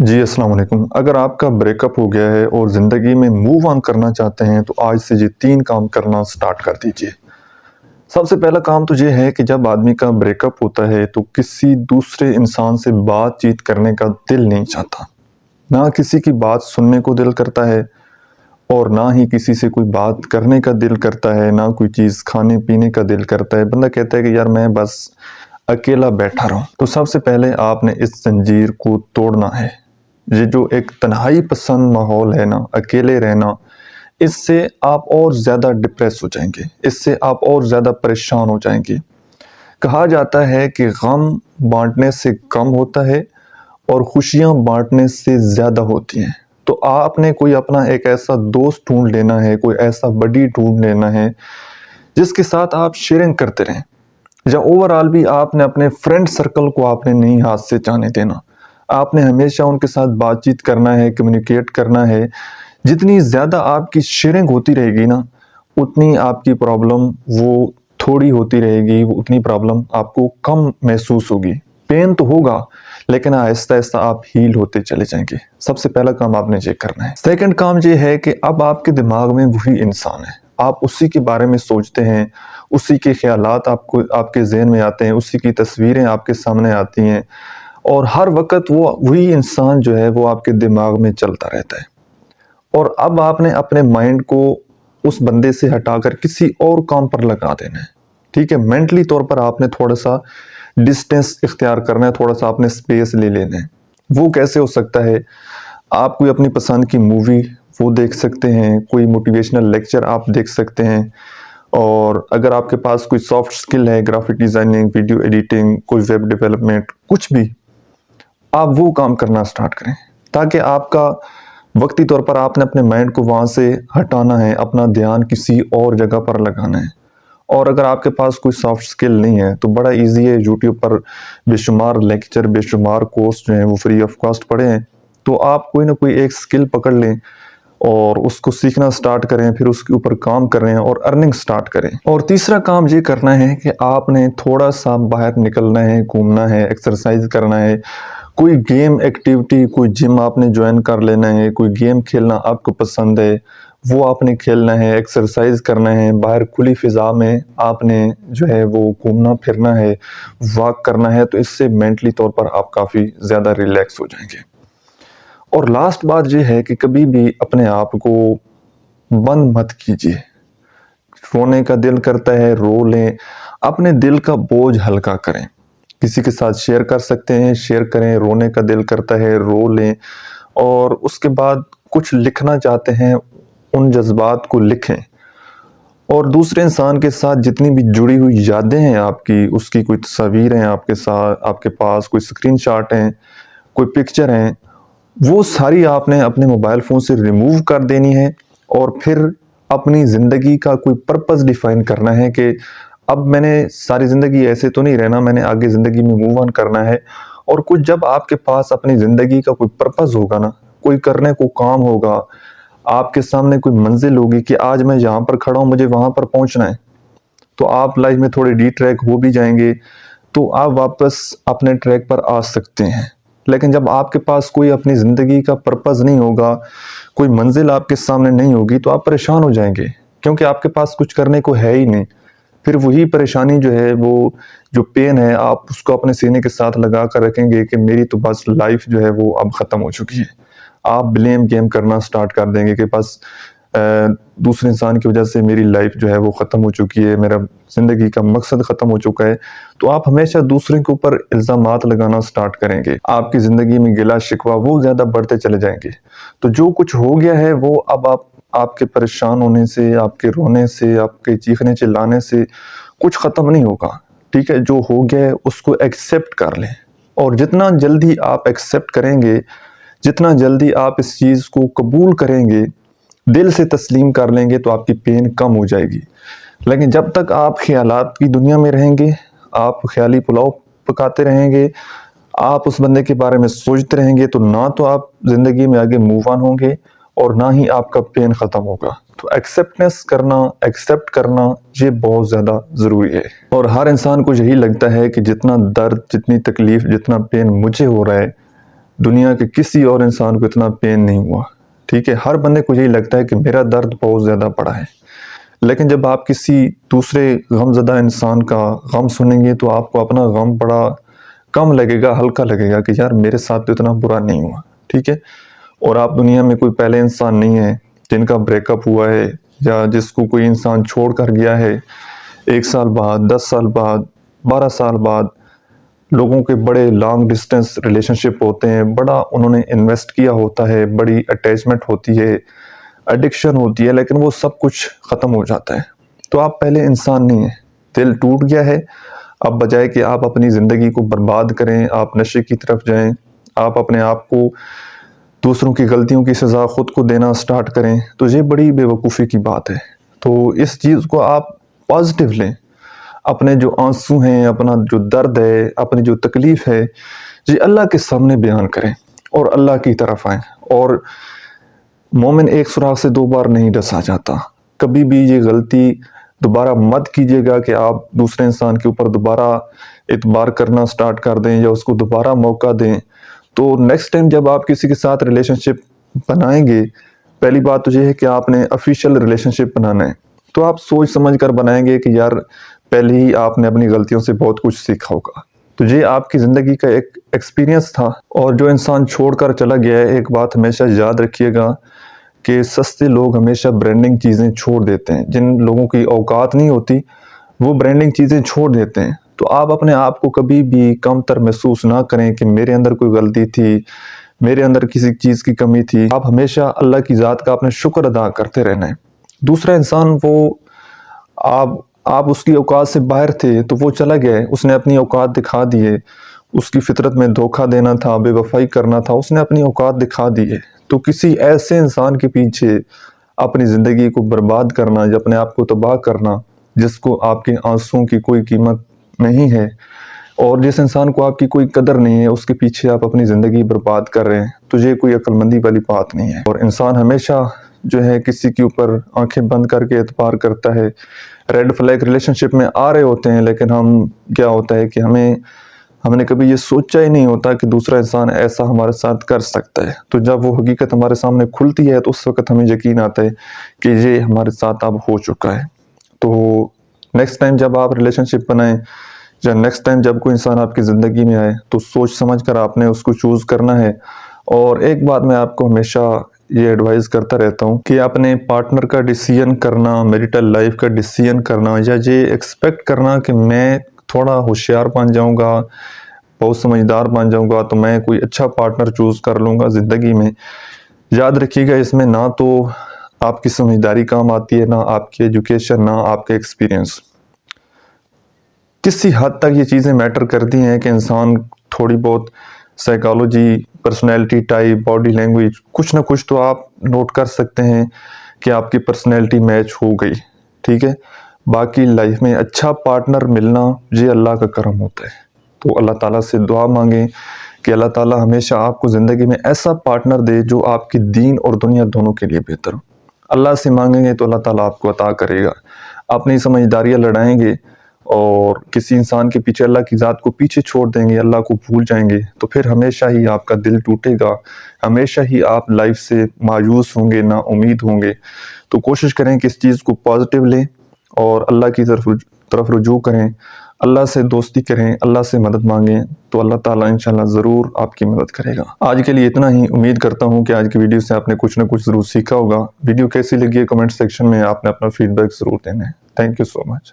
جی السلام علیکم۔ اگر آپ کا بریک اپ ہو گیا ہے اور زندگی میں موو آن کرنا چاہتے ہیں تو آج سے یہ 3 کام کرنا سٹارٹ کر دیجئے۔ سب سے پہلا کام تو یہ ہے کہ جب آدمی کا بریک اپ ہوتا ہے تو کسی دوسرے انسان سے بات چیت کرنے کا دل نہیں چاہتا، نہ کسی کی بات سننے کو دل کرتا ہے اور نہ ہی کسی سے کوئی بات کرنے کا دل کرتا ہے، نہ کوئی چیز کھانے پینے کا دل کرتا ہے۔ بندہ کہتا ہے کہ یار میں بس اکیلا بیٹھا رہوں۔ تو سب سے پہلے آپ نے اس زنجیر کو توڑنا ہے۔ یہ جو ایک تنہائی پسند ماحول ہے نا، اکیلے رہنا، اس سے آپ اور زیادہ ڈپریس ہو جائیں گے، اس سے آپ اور زیادہ پریشان ہو جائیں گے۔ کہا جاتا ہے کہ غم بانٹنے سے کم ہوتا ہے اور خوشیاں بانٹنے سے زیادہ ہوتی ہیں۔ تو آپ نے کوئی اپنا ایک ایسا دوست ڈھونڈ لینا ہے، کوئی ایسا بڈی ڈھونڈ لینا ہے جس کے ساتھ آپ شیئرنگ کرتے رہیں، یا اوورآل بھی آپ نے اپنے فرینڈ سرکل کو آپ نے نہیں ہاتھ سے جانے دینا۔ آپ نے ہمیشہ ان کے ساتھ بات چیت کرنا ہے، کمیونیکیٹ کرنا ہے۔ جتنی زیادہ آپ کی شیئرنگ ہوتی رہے گی نا، اتنی آپ کی پرابلم وہ تھوڑی ہوتی رہے گی، اتنی پرابلم آپ کو کم محسوس ہوگی۔ پین تو ہوگا لیکن آہستہ آہستہ آپ ہیل ہوتے چلے جائیں گے۔ سب سے پہلا کام آپ نے یہ کرنا ہے۔ سیکنڈ کام یہ ہے کہ اب آپ کے دماغ میں وہی انسان ہے، آپ اسی کے بارے میں سوچتے ہیں، اسی کے خیالات آپ کے ذہن میں آتے ہیں، اسی کی تصویریں آپ کے سامنے آتی ہیں، اور ہر وقت وہی انسان جو ہے وہ آپ کے دماغ میں چلتا رہتا ہے۔ اور اب آپ نے اپنے مائنڈ کو اس بندے سے ہٹا کر کسی اور کام پر لگا دینا ہے، ٹھیک ہے؟ مینٹلی طور پر آپ نے تھوڑا سا ڈسٹینس اختیار کرنا ہے، تھوڑا سا آپ نے سپیس لے لینا ہے۔ وہ کیسے ہو سکتا ہے؟ آپ کوئی اپنی پسند کی مووی وہ دیکھ سکتے ہیں، کوئی موٹیویشنل لیکچر آپ دیکھ سکتے ہیں، اور اگر آپ کے پاس کوئی سافٹ سکل ہے، گرافک ڈیزائننگ، ویڈیو ایڈیٹنگ، کوئی ویب ڈیولپمنٹ، کچھ بھی، آپ وہ کام کرنا سٹارٹ کریں، تاکہ آپ کا وقتی طور پر آپ نے اپنے مائنڈ کو وہاں سے ہٹانا ہے، اپنا دھیان کسی اور جگہ پر لگانا ہے۔ اور اگر آپ کے پاس کوئی سافٹ سکل نہیں ہے تو بڑا ایزی ہے، یوٹیوب پر بے شمار لیکچر، بے شمار کورس جو ہیں وہ فری آف کاسٹ پڑھے ہیں، تو آپ کوئی نہ کوئی ایک سکل پکڑ لیں اور اس کو سیکھنا سٹارٹ کریں، پھر اس کے اوپر کام کریں اور ارننگ سٹارٹ کریں۔ اور تیسرا کام یہ کرنا ہے کہ آپ نے تھوڑا سا باہر نکلنا ہے، گھومنا ہے، ایکسرسائز کرنا ہے، کوئی گیم ایکٹیویٹی، کوئی جم آپ نے جوائن کر لینا ہے، کوئی گیم کھیلنا آپ کو پسند ہے وہ آپ نے کھیلنا ہے، ایکسرسائز کرنا ہے، باہر کھلی فضا میں آپ نے جو ہے وہ گھومنا پھرنا ہے، واک کرنا ہے، تو اس سے مینٹلی طور پر آپ کافی زیادہ ریلیکس ہو جائیں گے۔ اور لاسٹ بات یہ ہے کہ کبھی بھی اپنے آپ کو بند مت کیجیے۔ رونے کا دل کرتا ہے رو لیں، اپنے دل کا بوجھ ہلکا کریں، کسی کے ساتھ شیئر کر سکتے ہیں شیئر کریں، رونے کا دل کرتا ہے رو لیں، اور اس کے بعد کچھ لکھنا چاہتے ہیں ان جذبات کو لکھیں۔ اور دوسرے انسان کے ساتھ جتنی بھی جڑی ہوئی یادیں ہیں آپ کی، اس کی کوئی تصاویر ہیں آپ کے ساتھ، آپ کے پاس کوئی سکرین شاٹ ہیں، کوئی پکچر ہیں، وہ ساری آپ نے اپنے موبائل فون سے ریموو کر دینی ہے، اور پھر اپنی زندگی کا کوئی پرپس ڈیفائن کرنا ہے کہ اب میں نے ساری زندگی ایسے تو نہیں رہنا، میں نے آگے زندگی میں موو آن کرنا ہے۔ اور کچھ جب آپ کے پاس اپنی زندگی کا کوئی پرپس ہوگا نا، کوئی کرنے کو کام ہوگا، آپ کے سامنے کوئی منزل ہوگی کہ آج میں یہاں پر کھڑا ہوں، مجھے وہاں پر پہنچنا ہے، تو آپ لائف میں تھوڑے ڈی ٹریک ہو بھی جائیں گے، تو آپ واپس اپنے ٹریک پر آ سکتے ہیں۔ لیکن جب آپ کے پاس کوئی اپنی زندگی کا پرپس نہیں ہوگا، کوئی منزل آپ کے سامنے نہیں ہوگی، تو آپ پریشان ہو جائیں گے، کیونکہ آپ کے پاس کچھ کرنے کو ہے ہی نہیں۔ پھر وہی پریشانی جو ہے، وہ جو پین ہے، آپ اس کو اپنے سینے کے ساتھ لگا کر رکھیں گے کہ میری تو بس لائف جو ہے وہ اب ختم ہو چکی ہے۔ آپ بلیم گیم کرنا سٹارٹ کر دیں گے کہ بس دوسرے انسان کی وجہ سے میری لائف جو ہے وہ ختم ہو چکی ہے، میرا زندگی کا مقصد ختم ہو چکا ہے، تو آپ ہمیشہ دوسرے کے اوپر الزامات لگانا سٹارٹ کریں گے۔ آپ کی زندگی میں گلہ شکوہ وہ زیادہ بڑھتے چلے جائیں گے۔ تو جو کچھ ہو گیا ہے وہ اب آپ کے پریشان ہونے سے، آپ کے رونے سے، آپ کے چیخنے چلانے سے کچھ ختم نہیں ہوگا، ٹھیک ہے؟ جو ہو گیا ہے اس کو ایکسیپٹ کر لیں، اور جتنا جلدی آپ ایکسیپٹ کریں گے، جتنا جلدی آپ اس چیز کو قبول کریں گے، دل سے تسلیم کر لیں گے، تو آپ کی پین کم ہو جائے گی۔ لیکن جب تک آپ خیالات کی دنیا میں رہیں گے، آپ خیالی پلاؤ پکاتے رہیں گے، آپ اس بندے کے بارے میں سوچتے رہیں گے، تو نہ تو آپ زندگی میں آگے موو آن ہوں گے اور نہ ہی آپ کا پین ختم ہوگا۔ تو ایکسیپٹ کرنا یہ بہت زیادہ ضروری ہے۔ اور ہر انسان کو یہی لگتا ہے کہ جتنا درد، جتنی تکلیف، جتنا پین مجھے ہو رہا ہے، دنیا کے کسی اور انسان کو اتنا پین نہیں ہوا، ٹھیک ہے۔ ہر بندے کو یہی لگتا ہے کہ میرا درد بہت زیادہ بڑا ہے، لیکن جب آپ کسی دوسرے غم زدہ انسان کا غم سنیں گے تو آپ کو اپنا غم بڑا کم لگے گا، ہلکا لگے گا کہ یار میرے ساتھ تو اتنا برا نہیں ہوا، ٹھیک ہے۔ اور آپ دنیا میں کوئی پہلے انسان نہیں ہے جن کا بریک اپ ہوا ہے یا جس کو کوئی انسان چھوڑ کر گیا ہے 1 سال بعد، 10 سال بعد، 12 سال بعد۔ لوگوں کے بڑے لانگ ڈسٹنس ریلیشن شپ ہوتے ہیں، بڑا انہوں نے انویسٹ کیا ہوتا ہے، بڑی اٹیچمنٹ ہوتی ہے، ایڈکشن ہوتی ہے، لیکن وہ سب کچھ ختم ہو جاتا ہے۔ تو آپ پہلے انسان نہیں ہیں، دل ٹوٹ گیا ہے، اب بجائے کہ آپ اپنی زندگی کو برباد کریں، آپ نشے کی طرف جائیں، آپ اپنے آپ کو دوسروں کی غلطیوں کی سزا خود کو دینا سٹارٹ کریں، تو یہ بڑی بے وقوفی کی بات ہے۔ تو اس چیز کو آپ پازیٹیو لیں، اپنے جو آنسو ہیں، اپنا جو درد ہے، اپنی جو تکلیف ہے، یہ اللہ کے سامنے بیان کریں اور اللہ کی طرف آئیں۔ اور مومن ایک سوراخ سے 2 بار نہیں ڈسا جاتا۔ کبھی بھی یہ غلطی دوبارہ مت کیجیے گا کہ آپ دوسرے انسان کے اوپر دوبارہ اعتبار کرنا سٹارٹ کر دیں یا اس کو دوبارہ موقع دیں۔ تو نیکسٹ ٹائم جب آپ کسی کے ساتھ ریلیشن شپ بنائیں گے، پہلی بات تو یہ ہے کہ آپ نے افیشل ریلیشن شپ بنانا ہے، تو آپ سوچ سمجھ کر بنائیں گے کہ یار پہلے ہی آپ نے اپنی غلطیوں سے بہت کچھ سیکھا ہوگا۔ تو یہ آپ کی زندگی کا ایک ایکسپیرینس تھا۔ اور جو انسان چھوڑ کر چلا گیا ہے، ایک بات ہمیشہ یاد رکھیے گا کہ سستے لوگ ہمیشہ برانڈنگ چیزیں چھوڑ دیتے ہیں۔ جن لوگوں کی اوقات نہیں ہوتی وہ برانڈنگ چیزیں چھوڑ دیتے ہیں۔ تو آپ اپنے آپ کو کبھی بھی کم تر محسوس نہ کریں کہ میرے اندر کوئی غلطی تھی، میرے اندر کسی چیز کی کمی تھی۔ آپ ہمیشہ اللہ کی ذات کا اپنے شکر ادا کرتے رہنا ہے۔ دوسرا انسان وہ آپ اس کی اوقات سے باہر تھے تو وہ چلا گیا ہے، اس نے اپنی اوقات دکھا دیے، اس کی فطرت میں دھوکہ دینا تھا، بے وفائی کرنا تھا، اس نے اپنی اوقات دکھا دی ہے۔ تو کسی ایسے انسان کے پیچھے اپنی زندگی کو برباد کرنا یا اپنے آپ کو تباہ کرنا جس کو آپ کے آنسوں کی کوئی قیمت نہیں ہے اور جس انسان کو آپ کی کوئی قدر نہیں ہے، اس کے پیچھے آپ اپنی زندگی برباد کر رہے ہیں، تو یہ کوئی عقل مندی والی بات نہیں ہے۔ اور انسان ہمیشہ جو ہے کسی کے اوپر آنکھیں بند کر کے اعتبار کرتا ہے۔ ریڈ فلیگ ریلیشن شپ میں آ رہے ہوتے ہیں، لیکن کیا ہوتا ہے کہ ہم نے کبھی یہ سوچا ہی نہیں ہوتا کہ دوسرا انسان ایسا ہمارے ساتھ کر سکتا ہے۔ تو جب وہ حقیقت ہمارے سامنے کھلتی ہے تو اس وقت ہمیں یقین آتا ہے کہ یہ ہمارے ساتھ اب ہو چکا ہے۔ تو نیکسٹ ٹائم جب آپ ریلیشن شپ بنائیں یا نیکسٹ ٹائم جب کوئی انسان آپ کی زندگی میں آئے تو سوچ سمجھ کر آپ نے اس کو چوز کرنا ہے۔ اور ایک بات میں آپ کو ہمیشہ یہ ایڈوائز کرتا رہتا ہوں کہ اپنے پارٹنر کا ڈیسیژن کرنا، میریٹل لائف کا ڈیسیژن کرنا یا یہ ایکسپیکٹ کرنا کہ میں تھوڑا ہوشیار بن جاؤں گا، بہت سمجھدار بن جاؤں گا تو میں کوئی اچھا پارٹنر چوز کر لوں گا زندگی میں، یاد رکھیے گا اس میں نہ تو آپ کی سمجھداری کام آتی ہے، نہ آپ کی ایجوکیشن، نہ آپ کے ایکسپیرینس۔ کسی حد تک یہ چیزیں میٹر کرتی ہیں کہ انسان تھوڑی بہت psychology, personality type, body language, کچھ نہ کچھ تو آپ نوٹ کر سکتے ہیں کہ آپ کی پرسنالٹی میچ ہو گئی، ٹھیک ہے۔ باقی لائف میں اچھا پارٹنر ملنا یہ اللہ کا کرم ہوتا ہے۔ تو اللہ تعالیٰ سے دعا مانگیں کہ اللہ تعالیٰ ہمیشہ آپ کو زندگی میں ایسا پارٹنر دے جو آپ کی دین اور دنیا دونوں کے لیے بہتر ہو۔ اللہ سے مانگیں گے تو اللہ تعالیٰ آپ کو عطا کرے گا۔ اپنی سمجھداریاں لڑائیں گے اور کسی انسان کے پیچھے اللہ کی ذات کو پیچھے چھوڑ دیں گے، اللہ کو بھول جائیں گے، تو پھر ہمیشہ ہی آپ کا دل ٹوٹے گا، ہمیشہ ہی آپ لائف سے مایوس ہوں گے، نا امید ہوں گے۔ تو کوشش کریں کہ اس چیز کو پازیٹیو لیں اور اللہ کی طرف رجوع کریں، اللہ سے دوستی کریں، اللہ سے مدد مانگیں، تو اللہ تعالیٰ انشاءاللہ ضرور آپ کی مدد کرے گا۔ آج کے لیے اتنا ہی، امید کرتا ہوں کہ آج کی ویڈیو سے آپ نے کچھ نہ کچھ ضرور سیکھا ہوگا۔ ویڈیو کیسی لگی ہے کمنٹ سیکشن میں آپ نے اپنا فیڈ بیک ضرور دینا ہے۔ Thank you so much.